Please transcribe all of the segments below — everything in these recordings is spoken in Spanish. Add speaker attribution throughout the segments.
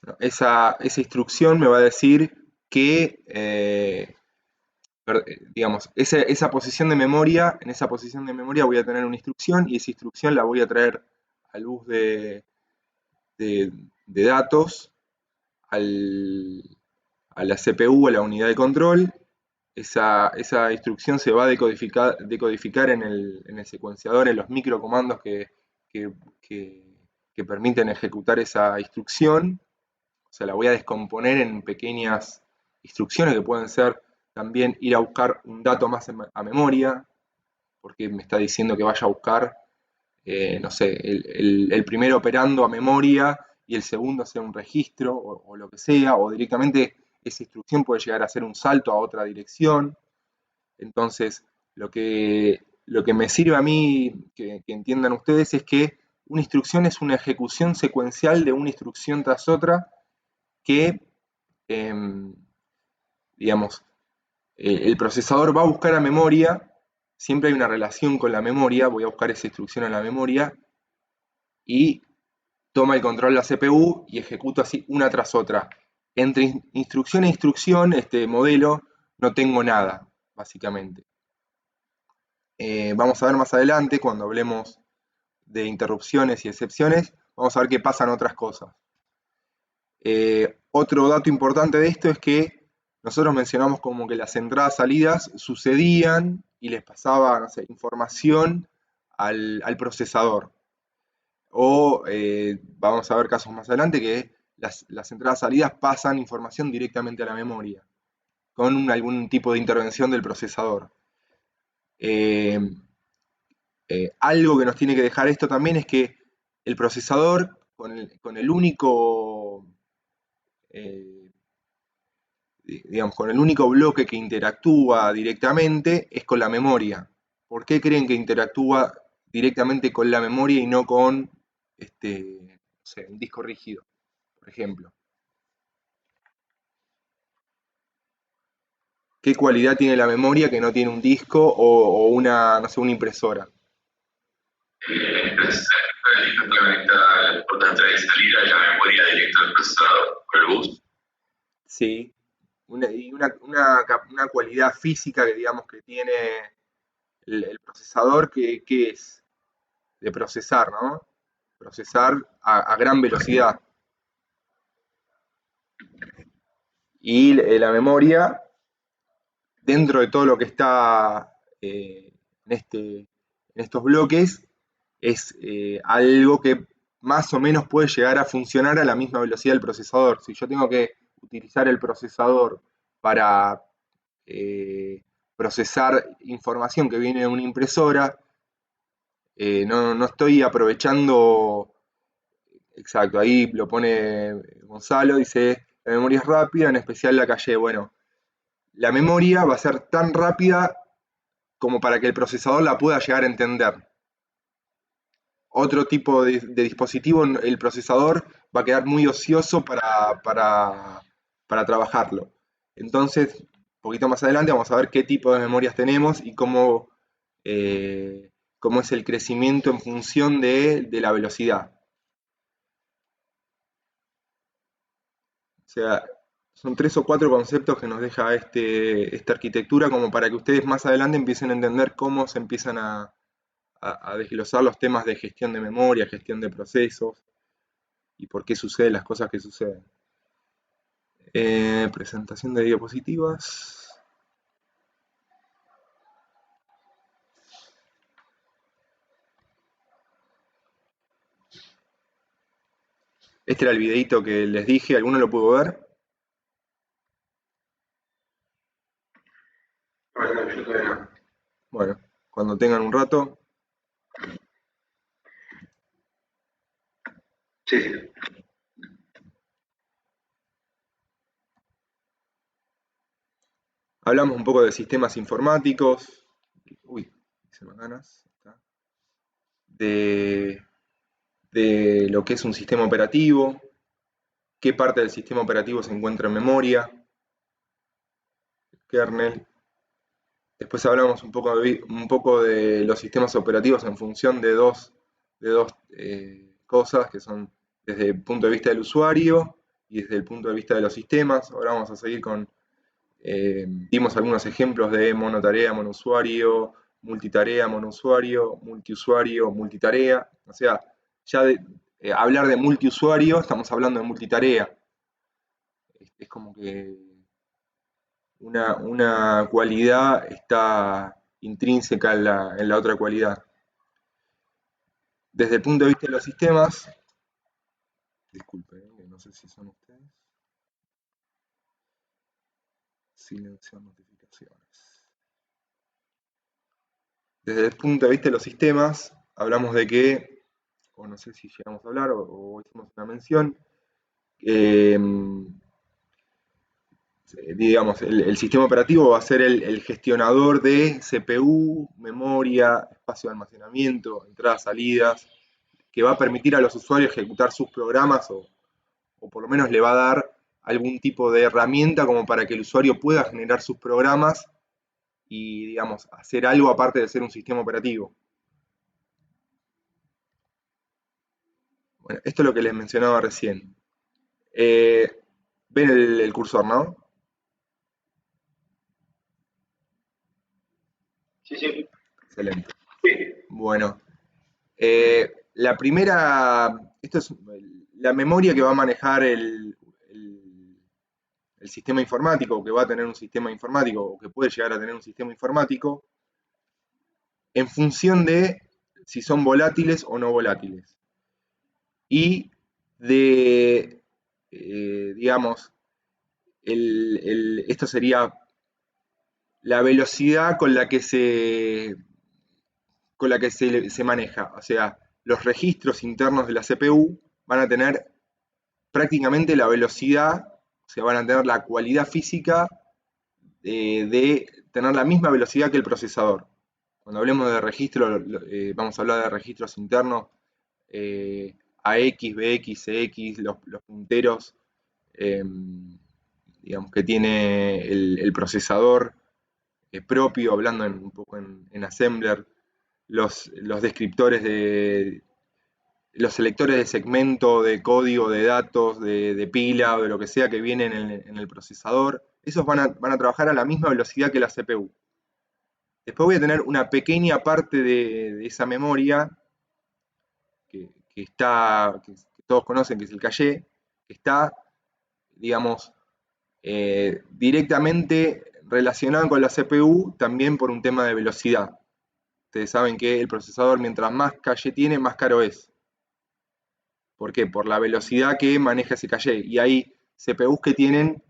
Speaker 1: ¿no? Esa instrucción me va a decir que, digamos, esa posición de memoria, en esa posición de memoria voy a tener una instrucción y esa instrucción la voy a traer a luz de- de datos al, a la CPU, a la unidad de control. Esa instrucción se va a decodificar en el secuenciador, en los microcomandos que, que- que permiten ejecutar esa instrucción. O sea, la voy a descomponer en pequeñas instrucciones que pueden ser también ir a buscar un dato más a memoria, porque me está diciendo que vaya a buscar, no sé, el primer operando a memoria y el segundo sea un registro o lo que sea, o directamente esa instrucción puede llegar a hacer un salto a otra dirección. Entonces, lo que me sirve a mí que entiendan ustedes es que una instrucción es una ejecución secuencial de una instrucción tras otra que, em, digamos, el procesador va a buscar a memoria, siempre hay una relación con la memoria, voy a buscar esa instrucción en la memoria y toma el control de la CPU y ejecuta así una tras otra. Entre instrucción e instrucción, este modelo, no tengo nada, básicamente. Vamos a ver más adelante, cuando hablemos de interrupciones y excepciones, vamos a ver qué pasan otras cosas. Otro dato importante de esto es que nosotros mencionamos como que las entradas-salidas sucedían y les pasaba, no sé, información al procesador. O vamos a ver casos más adelante que las entradas-salidas pasan información directamente a la memoria, con algún tipo de intervención del procesador. Eh, Algo que nos tiene que dejar esto también es que el procesador, con el único, eh, digamos, con el único bloque que interactúa directamente es con la memoria. ¿Por qué creen que interactúa directamente con la memoria y no con no sé, un disco rígido, por ejemplo? ¿Qué cualidad tiene la memoria que no tiene un disco o una, no sé, una impresora?
Speaker 2: Implementa por entrada y salida de la memoria directa del procesador con el bus.
Speaker 1: Sí, una cualidad física que digamos que tiene el procesador que es de procesar, ¿no? Procesar a gran velocidad. Y la memoria, dentro de todo lo que está en estos bloques, es algo que más o menos puede llegar a funcionar a la misma velocidad del procesador. Si yo tengo que utilizar el procesador para procesar información que viene de una impresora, no estoy aprovechando. Exacto, ahí lo pone Gonzalo, dice, la memoria es rápida, en especial la calle. Bueno, la memoria va a ser tan rápida como para que el procesador la pueda llegar a entender. Otro tipo de dispositivo, el procesador va a quedar muy ocioso para trabajarlo. Entonces, un poquito más adelante vamos a ver qué tipo de memorias tenemos y eh, cómo es el crecimiento en función de la velocidad. O sea, son tres o cuatro conceptos que nos deja esta arquitectura como para que ustedes más adelante empiecen a entender cómo se empiezan a desglosar los temas de gestión de memoria, gestión de procesos y por qué suceden las cosas que suceden. Presentación de diapositivas. Este era el videito que les dije, ¿alguno lo pudo ver? Bueno, cuando tengan un rato.
Speaker 2: Sí, sí.
Speaker 1: Hablamos un poco de sistemas informáticos. Uy, se me ganas. De, de lo que es un sistema operativo, qué parte del sistema operativo se encuentra en memoria, kernel. Después hablamos un poco de los sistemas operativos en función de dos cosas que son desde el punto de vista del usuario y desde el punto de vista de los sistemas. Ahora vamos a seguir con, dimos algunos ejemplos de monotarea, monousuario, multitarea, monousuario, multiusuario, multitarea. O sea, ya hablar de multiusuario, estamos hablando de multitarea. Es como que una cualidad está intrínseca en la otra cualidad. Desde el punto de vista de los sistemas, disculpen, no sé si son ustedes. Silenciar notificaciones. Desde el punto de vista de los sistemas, hablamos de que, o no sé si llegamos a hablar, o hicimos una mención, digamos, el sistema operativo va a ser el gestionador de CPU, memoria, espacio de almacenamiento, entradas, salidas, que va a permitir a los usuarios ejecutar sus programas o por lo menos le va a dar algún tipo de herramienta como para que el usuario pueda generar sus programas y, digamos, hacer algo aparte de ser un sistema operativo. Bueno, esto es lo que les mencionaba recién. Ven el cursor, ¿no?
Speaker 2: Sí, sí.
Speaker 1: Excelente.
Speaker 2: Sí.
Speaker 1: Bueno, la primera, esto es la memoria que va a manejar el sistema informático, o que va a tener un sistema informático, o que puede llegar a tener un sistema informático, en función de si son volátiles o no volátiles. Y de, digamos, esto sería la velocidad con la que se maneja. O sea, los registros internos de la CPU van a tener prácticamente la velocidad, o sea, van a tener la cualidad física de tener la misma velocidad que el procesador. Cuando hablemos de registro, vamos a hablar de registros internos, AX, BX, CX, los punteros, digamos, que tiene el procesador propio, hablando un poco en Assembler, los descriptores de los selectores de segmento, de código, de datos, de pila o de lo que sea que viene en el procesador, esos van a trabajar a la misma velocidad que la CPU. Después voy a tener una pequeña parte de esa memoria que todos conocen, que es el caché, que está, digamos, directamente relacionado con la CPU también por un tema de velocidad. Ustedes saben que el procesador, mientras más caché tiene, más caro es. ¿Por qué? Por la velocidad que maneja ese caché. Y hay CPUs que tienen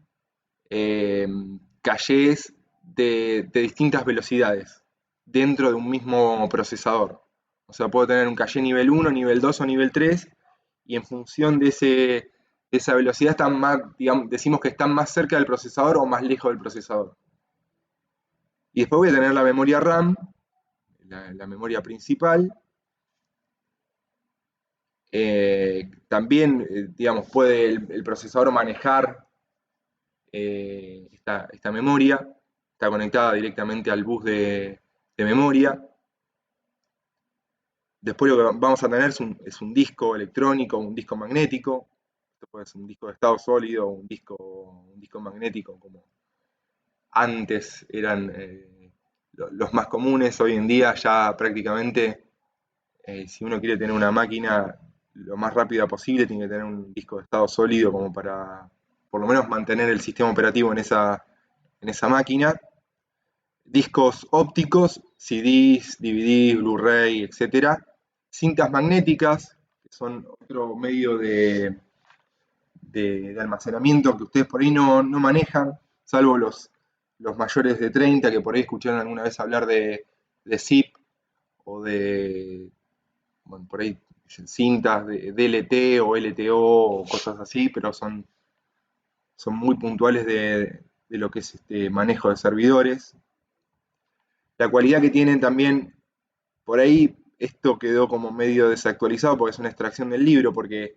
Speaker 1: cachés de distintas velocidades dentro de un mismo procesador. O sea, puedo tener un caché nivel 1, nivel 2 o nivel 3 y en función de esa velocidad están más, digamos, decimos que están más cerca del procesador o más lejos del procesador. Y después voy a tener la memoria RAM, la memoria principal. También, digamos, puede el procesador manejar esta memoria, está conectada directamente al bus de memoria. Después lo que vamos a tener es un disco electrónico, un disco magnético. Esto puede ser un disco de estado sólido, un disco magnético, como antes eran los más comunes. Hoy en día ya prácticamente, si uno quiere tener una máquina lo más rápida posible, tiene que tener un disco de estado sólido como para por lo menos mantener el sistema operativo en esa máquina. Discos ópticos, CDs, DVDs, Blu-ray, etc. Cintas magnéticas, que son otro medio de almacenamiento que ustedes por ahí no manejan, salvo los mayores de 30 que por ahí escucharon alguna vez hablar de zip o de, bueno, por ahí cintas de DLT o LTO o cosas así, pero son muy puntuales de lo que es este manejo de servidores. La cualidad que tienen también, por ahí esto quedó como medio desactualizado porque es una extracción del libro, porque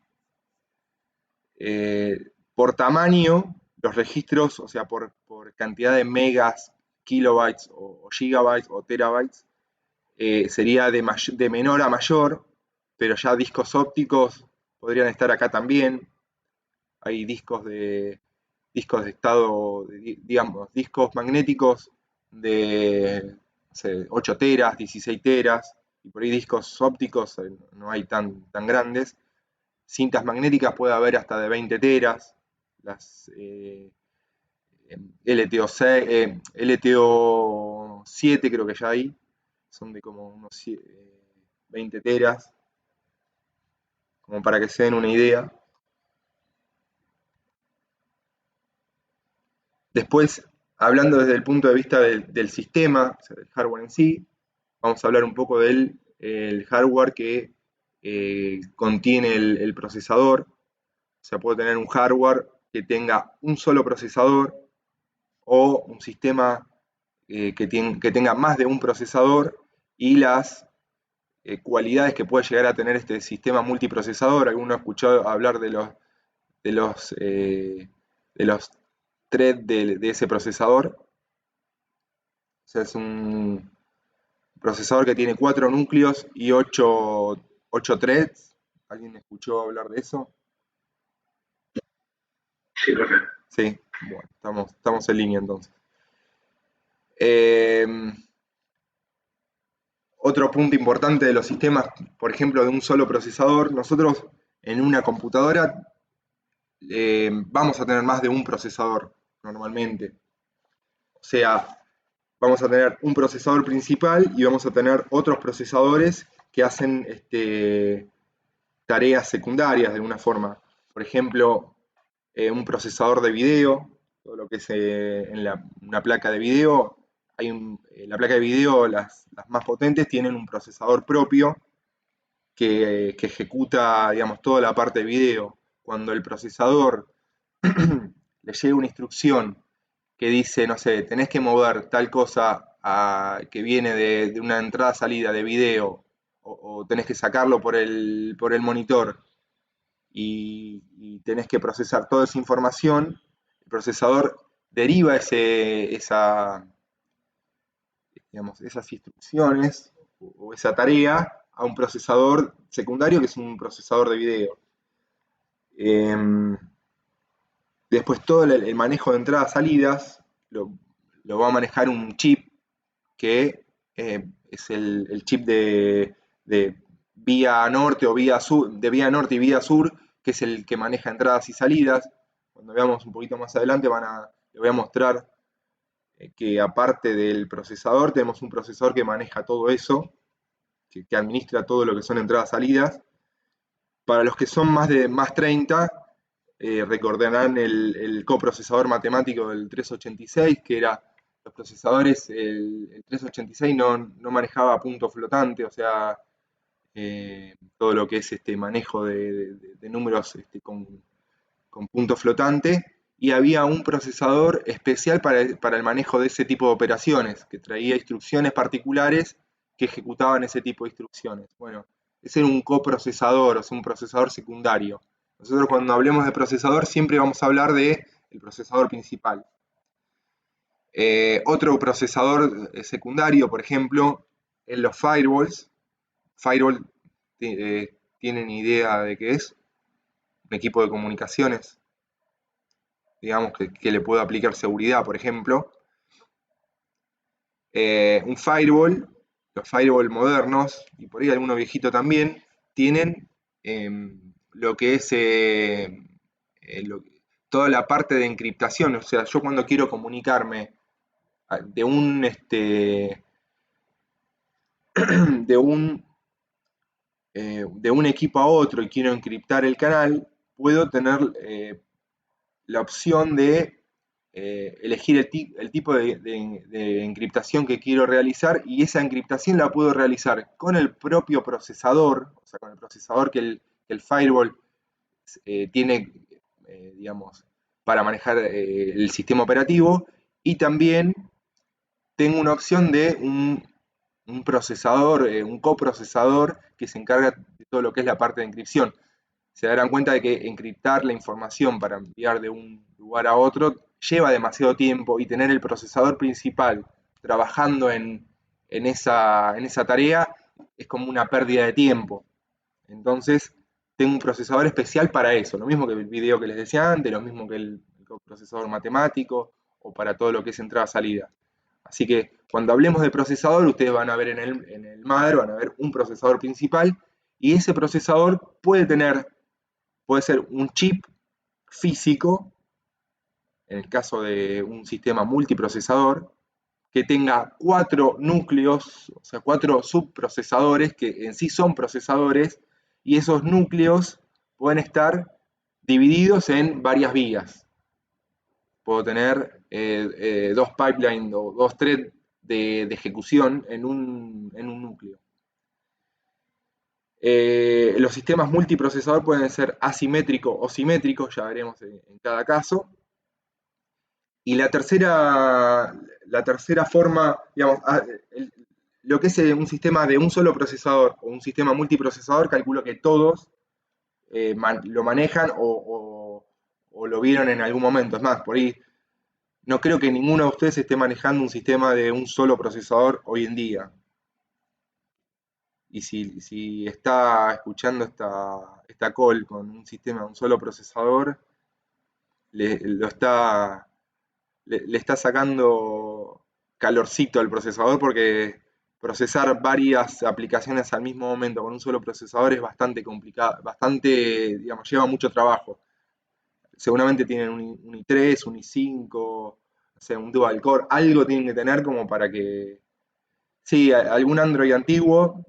Speaker 1: por tamaño, los registros, o sea, por cantidad de megas, kilobytes o gigabytes o terabytes, sería de menor a mayor, pero ya discos ópticos podrían estar acá también. hay discos de estado, digamos, discos magnéticos de, no sé, 8 teras, 16 teras, y por ahí discos ópticos no hay tan grandes. Cintas magnéticas puede haber hasta de 20 teras, las LTO6, LTO7 creo que ya hay, son de como unos 20 teras, como para que se den una idea. Después, hablando desde el punto de vista del sistema, o sea, del hardware en sí, vamos a hablar un poco del hardware que contiene el procesador. O sea, puedo tener un hardware que tenga un solo procesador o un sistema que tenga más de un procesador y las cualidades que puede llegar a tener este sistema multiprocesador. Alguno ha escuchado hablar de los, eh, de los threads de ese procesador. O sea, es un procesador que tiene 4 núcleos y 8 threads. ¿Alguien escuchó hablar de eso?
Speaker 2: Sí, profe.
Speaker 1: Sí, bueno, estamos en línea entonces. Eh, Otro punto importante de los sistemas, por ejemplo, de un solo procesador, nosotros en una computadora vamos a tener más de un procesador normalmente. O sea, vamos a tener un procesador principal y vamos a tener otros procesadores que hacen tareas secundarias de alguna forma. Por ejemplo, un procesador de video, todo lo que es en una placa de video. La placa de video, las más potentes, tienen un procesador propio que ejecuta, digamos, toda la parte de video. Cuando el procesador le llega una instrucción que dice, no sé, tenés que mover tal cosa que viene de una entrada-salida de video, o tenés que sacarlo por el monitor, y tenés que procesar toda esa información, el procesador deriva digamos, esas instrucciones o esa tarea a un procesador secundario que es un procesador de video. Después todo el manejo de entradas-salidas lo va a manejar un chip que es el chip de vía norte o vía sur, de vía norte y vía sur, que es el que maneja entradas y salidas. Cuando veamos un poquito más adelante les voy a mostrar que aparte del procesador, tenemos un procesador que maneja todo eso, que administra todo lo que son entradas y salidas. Para los que son más 30, recordarán el coprocesador matemático del 386, que era los procesadores, el 386 no manejaba punto flotante, o sea, todo lo que es manejo de números con punto flotante, y había un procesador especial para el manejo de ese tipo de operaciones, que traía instrucciones particulares que ejecutaban ese tipo de instrucciones. Bueno, ese era un coprocesador, o sea, un procesador secundario. Nosotros cuando hablemos de procesador siempre vamos a hablar del procesador principal. Otro procesador secundario, por ejemplo, en los firewalls. Firewall, ¿tienen idea de qué es? Un equipo de comunicaciones, digamos, que le puedo aplicar seguridad, por ejemplo. Un firewall, los firewall modernos, y por ahí alguno viejito también, tienen lo que es toda la parte de encriptación. O sea, yo cuando quiero comunicarme de un, de un, de un equipo a otro y quiero encriptar el canal, puedo tener la opción de elegir el tipo de encriptación que quiero realizar, y esa encriptación la puedo realizar con el propio procesador, o sea, con el procesador que el firewall tiene, digamos, para manejar el sistema operativo, y también tengo una opción de un procesador, un coprocesador que se encarga de todo lo que es la parte de encripción. Se darán cuenta de que encriptar la información para enviar de un lugar a otro lleva demasiado tiempo, y tener el procesador principal trabajando en esa tarea es como una pérdida de tiempo. Entonces, tengo un procesador especial para eso, lo mismo que el video que les decía antes, lo mismo que el procesador matemático o para todo lo que es entrada-salida. Así que cuando hablemos de procesador, ustedes van a ver en el MADR, van a ver un procesador principal y ese procesador puede ser un chip físico, en el caso de un sistema multiprocesador, que tenga 4 núcleos, o sea, 4 subprocesadores que en sí son procesadores, y esos núcleos pueden estar divididos en varias vías. Puedo tener 2 pipelines o 2 threads de ejecución en un núcleo. Los sistemas multiprocesador pueden ser asimétricos o simétricos, ya veremos en cada caso. Y la tercera forma, digamos, lo que es un sistema de un solo procesador o un sistema multiprocesador, calculo que todos lo manejan o lo vieron en algún momento. Es más, por ahí no creo que ninguno de ustedes esté manejando un sistema de un solo procesador hoy en día. Y si está escuchando esta call con un sistema de un solo procesador, le está sacando calorcito al procesador porque procesar varias aplicaciones al mismo momento con un solo procesador es bastante complicado, digamos, lleva mucho trabajo. Seguramente tienen un i3, un i5, o sea, un dual core, algo tienen que tener como para que, sí, algún Android antiguo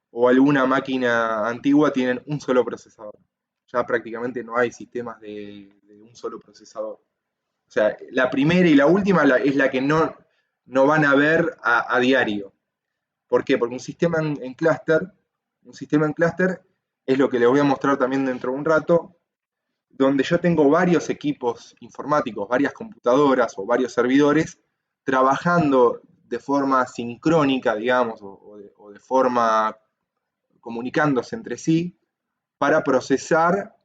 Speaker 1: o alguna máquina antigua tienen un solo procesador. Ya prácticamente no hay sistemas de un solo procesador. O sea, la primera y la última es la que no van a ver a diario. ¿Por qué? Porque un sistema en clúster es lo que les voy a mostrar también dentro de un rato, donde yo tengo varios equipos informáticos, varias computadoras o varios servidores trabajando de forma sincrónica, digamos, o de forma comunicándose entre sí para procesar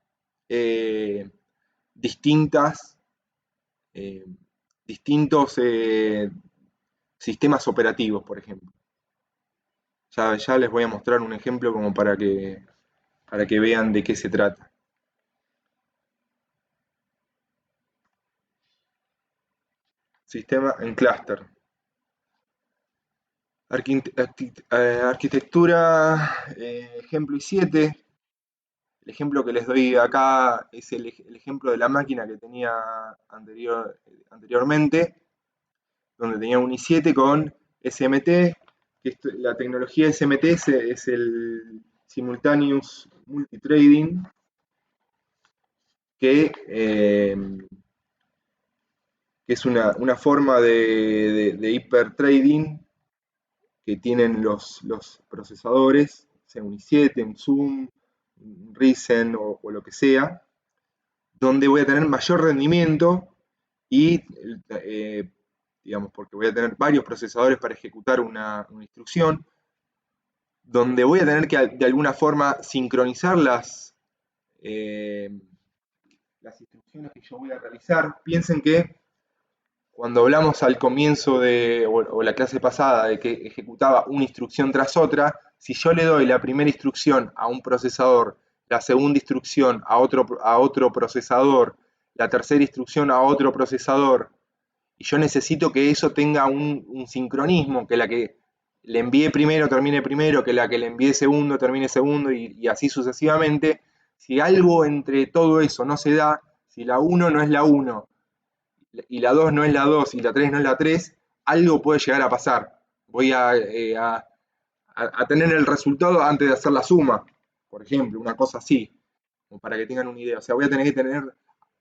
Speaker 1: eh, distintas eh, distintos sistemas operativos, por ejemplo. Ya les voy a mostrar un ejemplo como para que vean de qué se trata. Sistema en clúster. Arquitectura, ejemplo i7. El ejemplo que les doy acá es el ejemplo de la máquina que tenía anteriormente, donde tenía un i7 con SMT. La tecnología SMT es el Simultaneous Multithreading, que es una forma de hipertrading que tienen los procesadores, sea un i7, un Zoom, un Ryzen o lo que sea, donde voy a tener mayor rendimiento y, digamos, porque voy a tener varios procesadores para ejecutar una instrucción, donde voy a tener que de alguna forma sincronizar las instrucciones que yo voy a realizar. Piensen que cuando hablamos al comienzo o la clase pasada de que ejecutaba una instrucción tras otra, si yo le doy la primera instrucción a un procesador, la segunda instrucción a otro procesador, la tercera instrucción a otro procesador, y yo necesito que eso tenga un sincronismo, que la que le envíe primero termine primero, que la que le envíe segundo termine segundo, y así sucesivamente. Si algo entre todo eso no se da, si la 1 no es la 1, y la 2 no es la 2, y la 3 no es la 3, algo puede llegar a pasar. Voy a tener el resultado antes de hacer la suma, por ejemplo, una cosa así, como para que tengan una idea. O sea, voy a tener que tener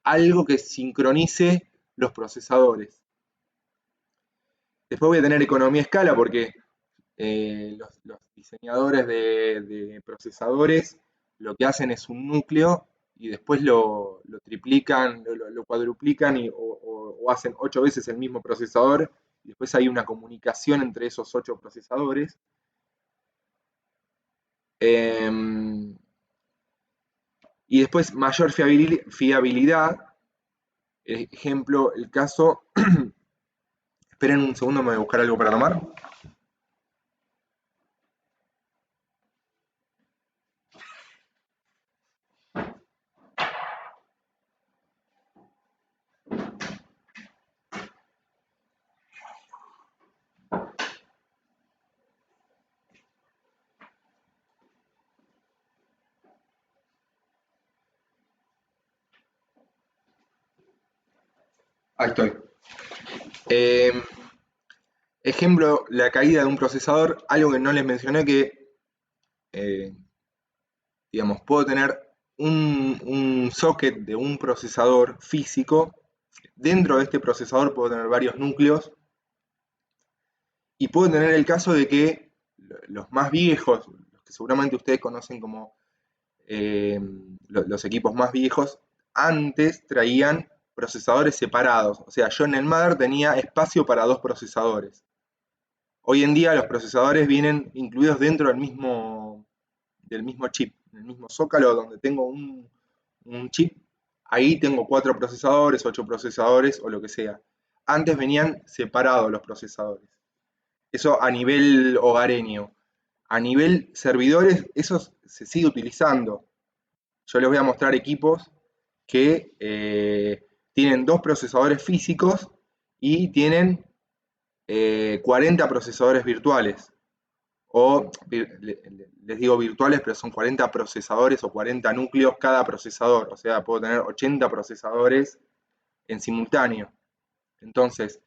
Speaker 1: algo que sincronice los procesadores. Después voy a tener economía a escala porque los diseñadores de procesadores lo que hacen es un núcleo y después lo triplican, lo cuadruplican o hacen 8 veces el mismo procesador y después hay una comunicación entre esos 8 procesadores. Y después mayor fiabilidad. Ejemplo, el caso. Esperen un segundo, me voy a buscar algo para tomar. Ahí estoy. Eh, Ejemplo, la caída de un procesador, algo que no les mencioné que, eh, digamos, puedo tener un socket de un procesador físico. Dentro de este procesador puedo tener varios núcleos y puedo tener el caso de que los más viejos, los que seguramente ustedes conocen como eh, los equipos más viejos, antes traían procesadores separados. O sea, yo en el mother tenía espacio para dos procesadores. Hoy en día los procesadores vienen incluidos dentro del mismo chip, en el mismo zócalo donde tengo un chip. Ahí tengo 4 procesadores, 8 procesadores o lo que sea. Antes venían separados los procesadores. Eso a nivel hogareño. A nivel servidores, eso se sigue utilizando. Yo les voy a mostrar equipos que tienen dos procesadores físicos y tienen 40 procesadores virtuales. O les digo virtuales, pero son 40 procesadores o 40 núcleos cada procesador. O sea, puedo tener 80 procesadores en simultáneo. Entonces,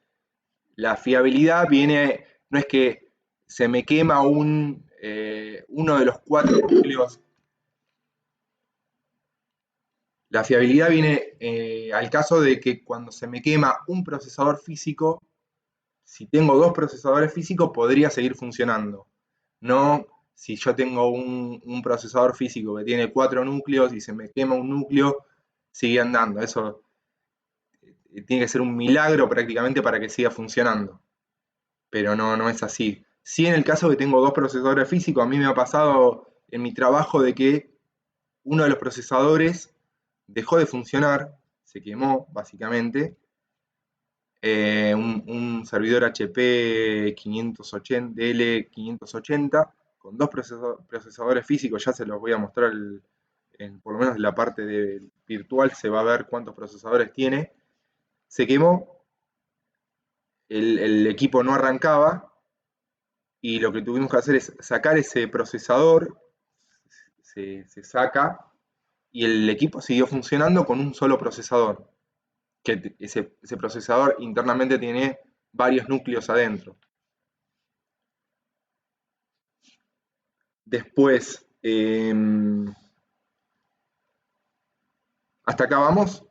Speaker 1: la fiabilidad viene, no es que se me quema uno de los 4 núcleos. La fiabilidad viene al caso de que cuando se me quema un procesador físico, si tengo dos procesadores físicos, podría seguir funcionando. No si yo tengo un procesador físico que tiene 4 núcleos y se me quema un núcleo, sigue andando. Eso tiene que ser un milagro prácticamente para que siga funcionando. Pero no es así. Si en el caso que tengo dos procesadores físicos, a mí me ha pasado en mi trabajo de que uno de los procesadores dejó de funcionar, se quemó básicamente, un servidor HP 580, DL580 con dos procesadores físicos, ya se los voy a mostrar, por lo menos en la parte virtual se va a ver cuántos procesadores tiene. Se quemó, el equipo no arrancaba y lo que tuvimos que hacer es sacar ese procesador, se saca y el equipo siguió funcionando con un solo procesador, que ese procesador internamente tiene varios núcleos adentro. Después, ¿hasta acá vamos?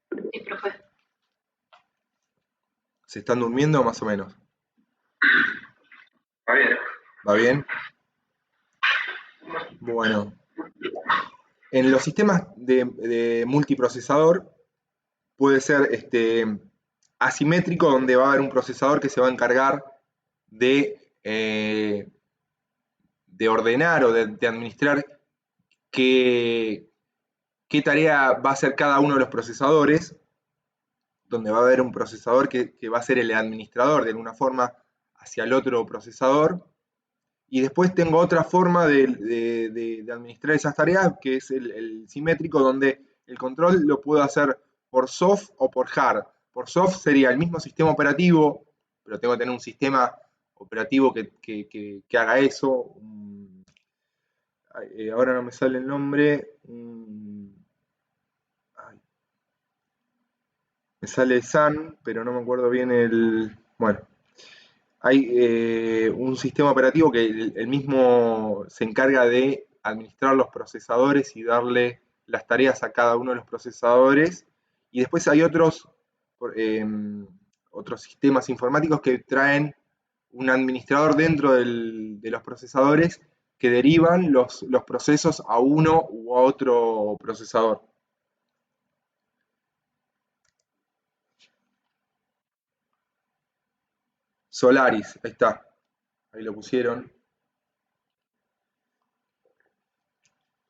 Speaker 3: Sí, profe.
Speaker 1: ¿Se están durmiendo más o menos?
Speaker 2: Está bien.
Speaker 1: ¿Va bien? Bueno, en los sistemas de multiprocesador puede ser asimétrico, donde va a haber un procesador que se va a encargar de ordenar o de administrar qué, qué tarea va a hacer cada uno de los procesadores, donde va a haber un procesador que va a ser el administrador de alguna forma hacia el otro procesador. Y después tengo otra forma de administrar esas tareas, que es el simétrico, donde el control lo puedo hacer por soft o por hard. Por soft sería el mismo sistema operativo, pero tengo que tener un sistema operativo que haga eso. Ahora no me sale el nombre. Me sale Sun, pero no me acuerdo bien el... Bueno, hay un sistema operativo que el mismo se encarga de administrar los procesadores y darle las tareas a cada uno de los procesadores. Y después hay otros sistemas informáticos que traen un administrador dentro de los procesadores que derivan los procesos a uno u a otro procesador. Solaris, ahí está, ahí lo pusieron.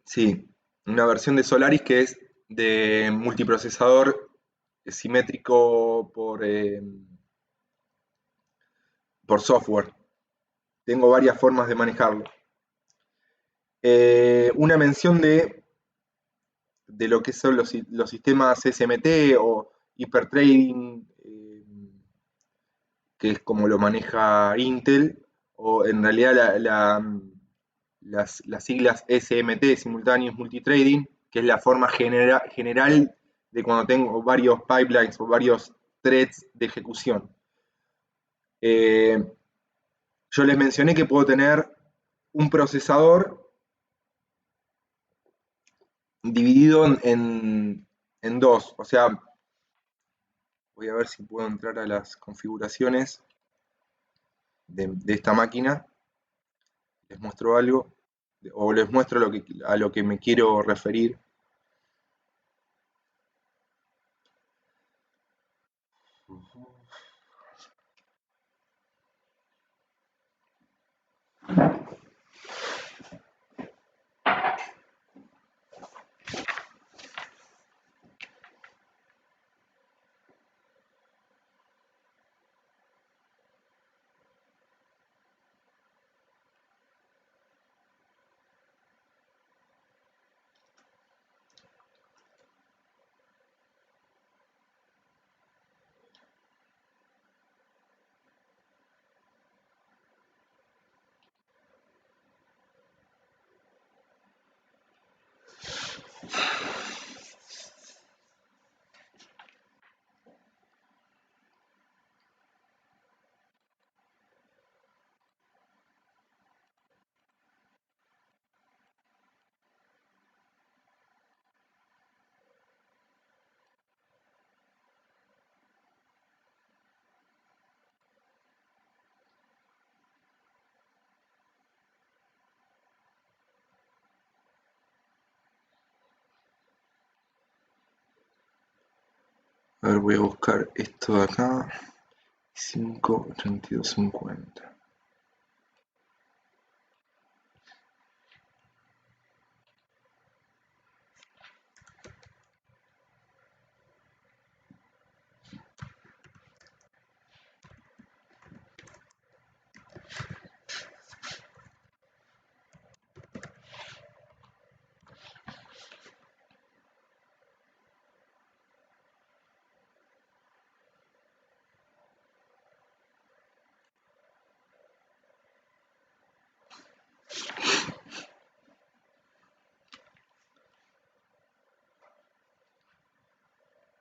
Speaker 1: Sí, una versión de Solaris que es de multiprocesador simétrico por software. Tengo varias formas de manejarlo. Una mención de lo que son los sistemas SMT o hipertrading, que es como lo maneja Intel, o en realidad las siglas SMT, Simultaneous Multitrading, que es la forma general de cuando tengo varios pipelines o varios threads de ejecución. Yo les mencioné que puedo tener un procesador dividido en dos. O sea, voy a ver si puedo entrar a las configuraciones de esta máquina. Les muestro algo, o les muestro a lo que me quiero referir. A ver, voy a buscar esto de acá. 5.3250.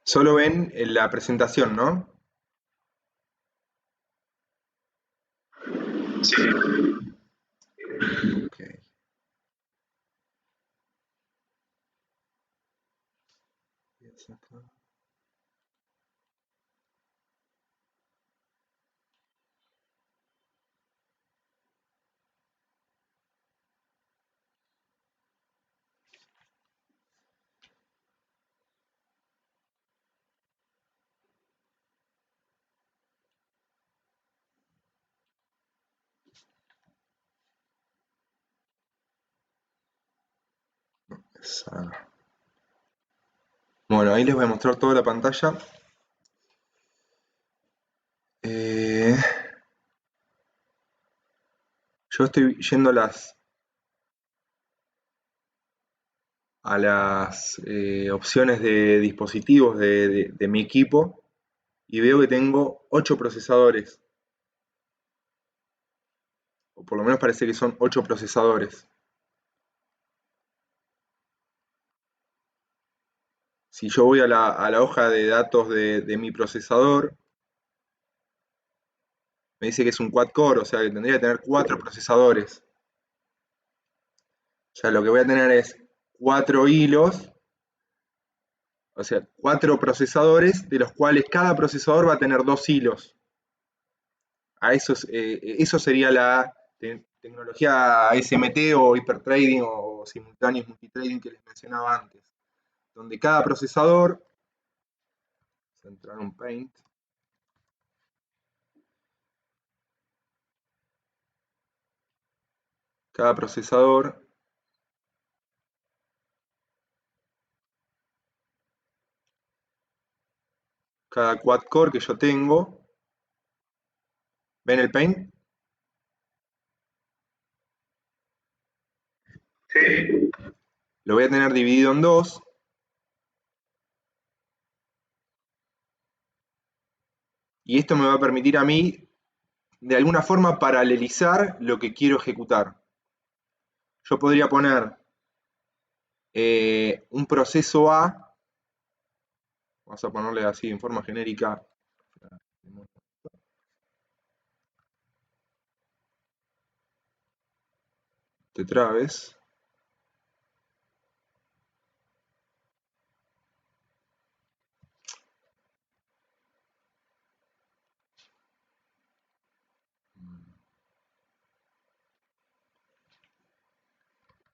Speaker 1: Solo ven en la presentación, ¿no?
Speaker 2: Sí.
Speaker 1: Ok. Voy a sacar. Esa. Bueno, ahí les voy a mostrar toda la pantalla. Yo estoy yendo a las opciones de dispositivos de mi equipo y veo que tengo 8 procesadores. O por lo menos parece que son 8 procesadores. Si yo voy a la hoja de datos de mi procesador, me dice que es un quad core, o sea que tendría que tener 4 procesadores. O sea, lo que voy a tener es 4 hilos, o sea, 4 procesadores, de los cuales cada procesador va a tener 2 hilos. Eso sería la tecnología SMT o hipertrading o simultaneous multitrading que les mencionaba antes, donde cada procesador, vamos a entrar en un Paint, cada procesador cada quad core que yo tengo, ¿ven el Paint?
Speaker 2: Sí.
Speaker 1: Lo voy a tener dividido en dos. Y esto me va a permitir a mí, de alguna forma, paralelizar lo que quiero ejecutar. Yo podría poner un proceso A, vamos a ponerle así en forma genérica, te trabes.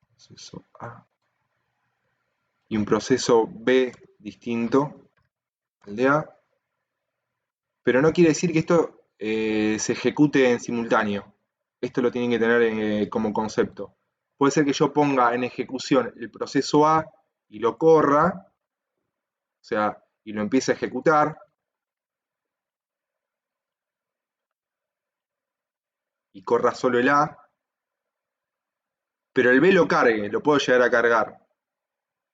Speaker 1: Proceso A. Y un proceso B distinto al de A. Pero no quiere decir que esto se ejecute en simultáneo. Esto lo tienen que tener como concepto. Puede ser que yo ponga en ejecución el proceso A y lo corra, o sea, y lo empiece a ejecutar, y corra solo el A, pero el B lo cargue, lo puedo llegar a cargar.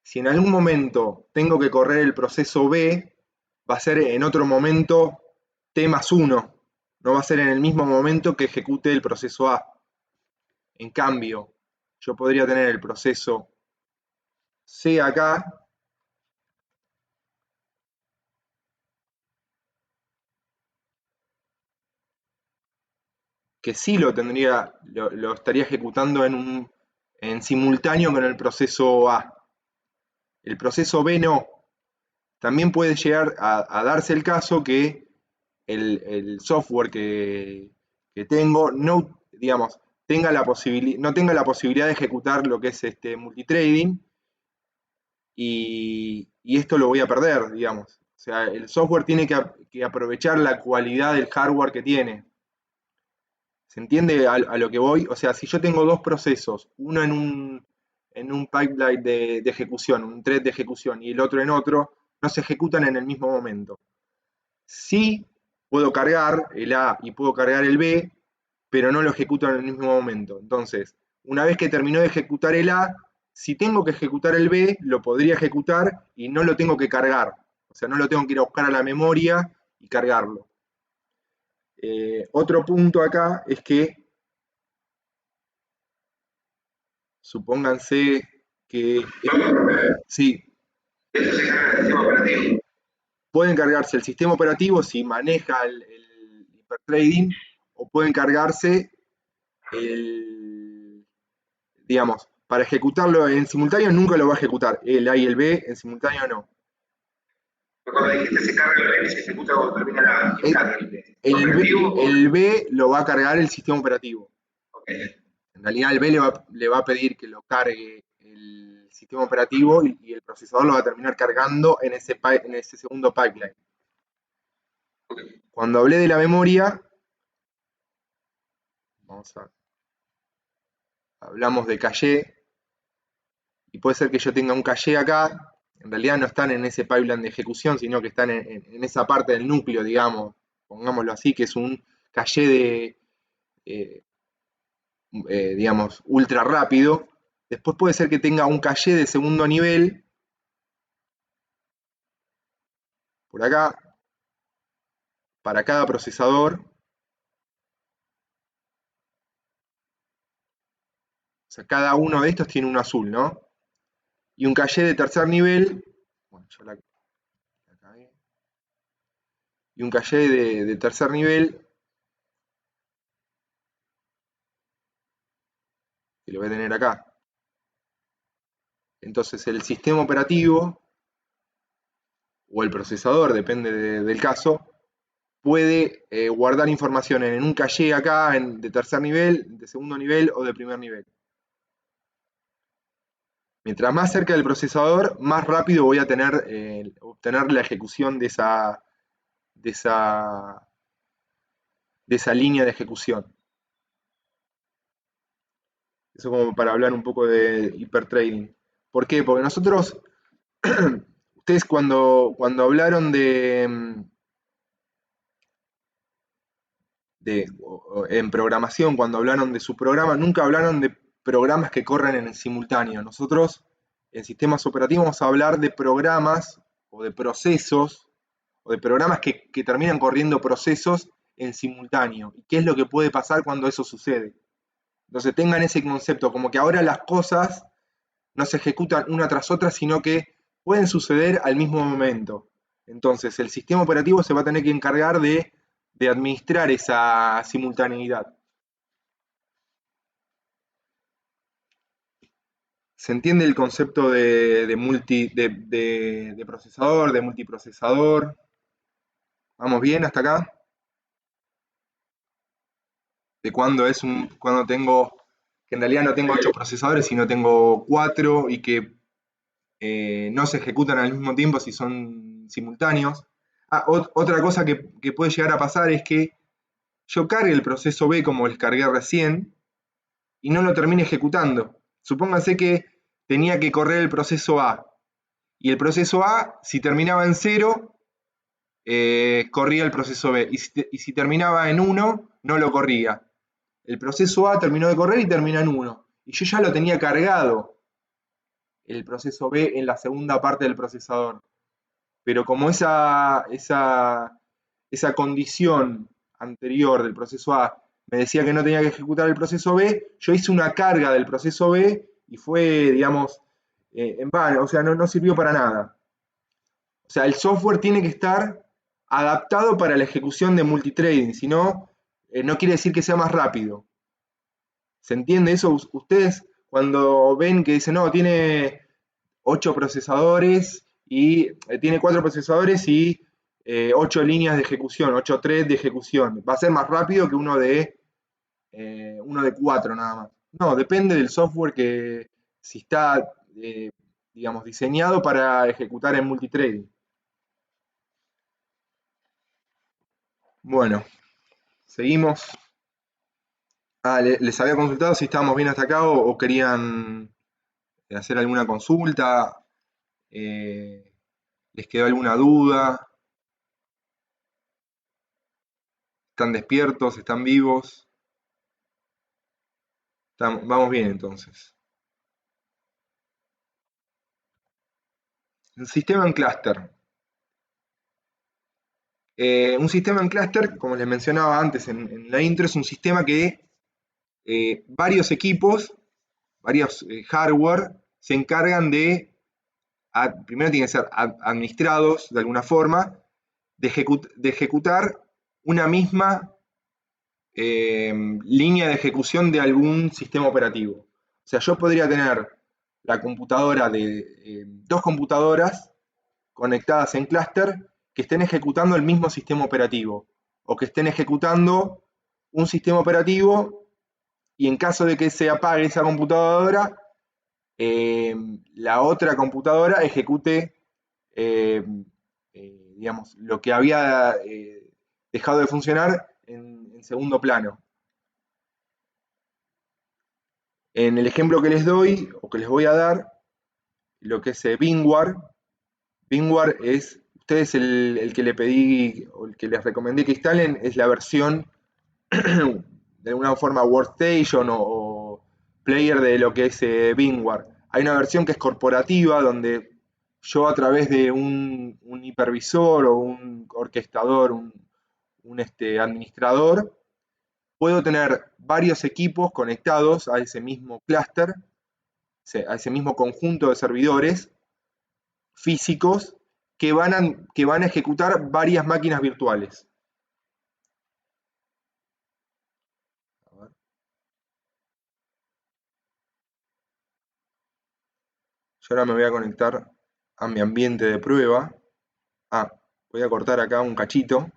Speaker 1: Si en algún momento tengo que correr el proceso B, va a ser en otro momento T+1, no va a ser en el mismo momento que ejecute el proceso A. En cambio, yo podría tener el proceso C acá, que sí lo tendría, lo estaría ejecutando en simultáneo con el proceso A. El proceso B no. También puede llegar a darse el caso que el software que tengo no, digamos, no tenga la posibilidad de ejecutar lo que es este multitrading y esto lo voy a perder, digamos. O sea, el software tiene que aprovechar la cualidad del hardware que tiene. ¿Se entiende a lo que voy? O sea, si yo tengo dos procesos, uno en un pipeline de ejecución, un thread de ejecución, y el otro en otro, no se ejecutan en el mismo momento. Sí puedo cargar el A y puedo cargar el B, pero no lo ejecuto en el mismo momento. Entonces, una vez que terminó de ejecutar el A, si tengo que ejecutar el B, lo podría ejecutar y no lo tengo que cargar. O sea, no lo tengo que ir a buscar a la memoria y cargarlo. Otro punto acá es que, supónganse que, sí,
Speaker 2: Eso se carga el sistema operativo.
Speaker 1: pueden cargarse el sistema operativo si maneja el hipertrading, o pueden cargarse digamos, para ejecutarlo en simultáneo nunca lo va a ejecutar, el A y el B en simultáneo no.
Speaker 2: Cuando dijiste se carga el B, se ejecuta cuando termina la
Speaker 1: El,
Speaker 2: carga el B.
Speaker 1: el, B,
Speaker 2: ¿Operativo o...?
Speaker 1: el B lo va a cargar el sistema operativo.
Speaker 2: Ok.
Speaker 1: En realidad el B le va a pedir que lo cargue el sistema operativo y el procesador lo va a terminar cargando en ese segundo pipeline. Cuando hablé de la memoria, hablamos de caché, y puede ser que yo tenga un caché acá, en realidad no están en ese pipeline de ejecución, sino que están en esa parte del núcleo, digamos, pongámoslo así, que es un caché de, eh, digamos, ultra rápido. Después puede ser que tenga un caché de segundo nivel, por acá, para cada procesador. O sea, cada uno de estos tiene un azul, ¿no? Y un caché de tercer nivel, bueno, yo la cagué. Y un caché de tercer nivel, que lo voy a tener acá. Entonces el sistema operativo o el procesador, depende del caso, puede guardar información en un caché acá de tercer nivel, de segundo nivel o de primer nivel. Mientras más cerca del procesador, más rápido voy a obtener la ejecución de esa línea de ejecución. Eso como para hablar un poco de hipertrading. ¿Por qué? Porque nosotros, ustedes cuando hablaron en programación, cuando hablaron de su programa, nunca hablaron de programas que corren en simultáneo. Nosotros en sistemas operativos vamos a hablar de programas o de procesos o de programas que terminan corriendo procesos en simultáneo. ¿Y qué es lo que puede pasar cuando eso sucede? Entonces tengan ese concepto, como que ahora las cosas no se ejecutan una tras otra, sino que pueden suceder al mismo momento. Entonces, el sistema operativo se va a tener que encargar de administrar esa simultaneidad. ¿Se entiende el concepto de procesador, de multiprocesador? ¿Vamos bien hasta acá? De cuando tengo, que en realidad no tengo 8 procesadores, sino tengo 4 y que no se ejecutan al mismo tiempo si son simultáneos. Otra cosa que puede llegar a pasar es que yo cargue el proceso B como les cargué recién y no lo termine ejecutando. Supónganse que tenía que correr el proceso A y el proceso A, si terminaba en 0, corría el proceso B, y si terminaba en 1, no lo corría. El proceso A terminó de correr y termina en 1, y yo ya lo tenía cargado el proceso B en la segunda parte del procesador. Pero como esa condición anterior del proceso A me decía que no tenía que ejecutar el proceso B, yo hice una carga del proceso B y fue, digamos, en vano, o sea, no sirvió para nada. O sea, el software tiene que estar adaptado para la ejecución de multitrading, si no, no quiere decir que sea más rápido. ¿Se entiende eso? Ustedes cuando ven que dicen, no, tiene 8 procesadores y tiene 4 procesadores y 8 líneas de ejecución, 8 threads de ejecución. Va a ser más rápido que uno de 4 nada más. No, depende del software que si está, digamos, diseñado para ejecutar en multitrading. Bueno, seguimos. Les había consultado si estábamos bien hasta acá o querían hacer alguna consulta. ¿Les quedó alguna duda? ¿Están despiertos? ¿Están vivos? Vamos bien entonces. Un sistema en clúster. Un sistema en clúster, como les mencionaba antes en la intro, es un sistema que varios equipos, varios hardware, se encargan primero tienen que ser administrados de alguna forma, de ejecutar una misma línea de ejecución de algún sistema operativo. O sea, yo podría tener la computadora dos computadoras conectadas en clúster que estén ejecutando el mismo sistema operativo o que estén ejecutando un sistema operativo y en caso de que se apague esa computadora, la otra computadora ejecute, digamos, lo que había dejado de funcionar en segundo plano. En el ejemplo que les doy, o que les voy a dar, lo que es VMware. VMware es, ustedes el que le pedí, o el que les recomendé que instalen, es la versión, de alguna forma, Workstation o player de lo que es VMware. Hay una versión que es corporativa, donde yo a través de un hipervisor o un orquestador, un administrador, puedo tener varios equipos conectados a ese mismo clúster, a ese mismo conjunto de servidores físicos que van a ejecutar varias máquinas virtuales. Yo ahora me voy a conectar a mi ambiente de prueba. Voy a cortar acá un cachito.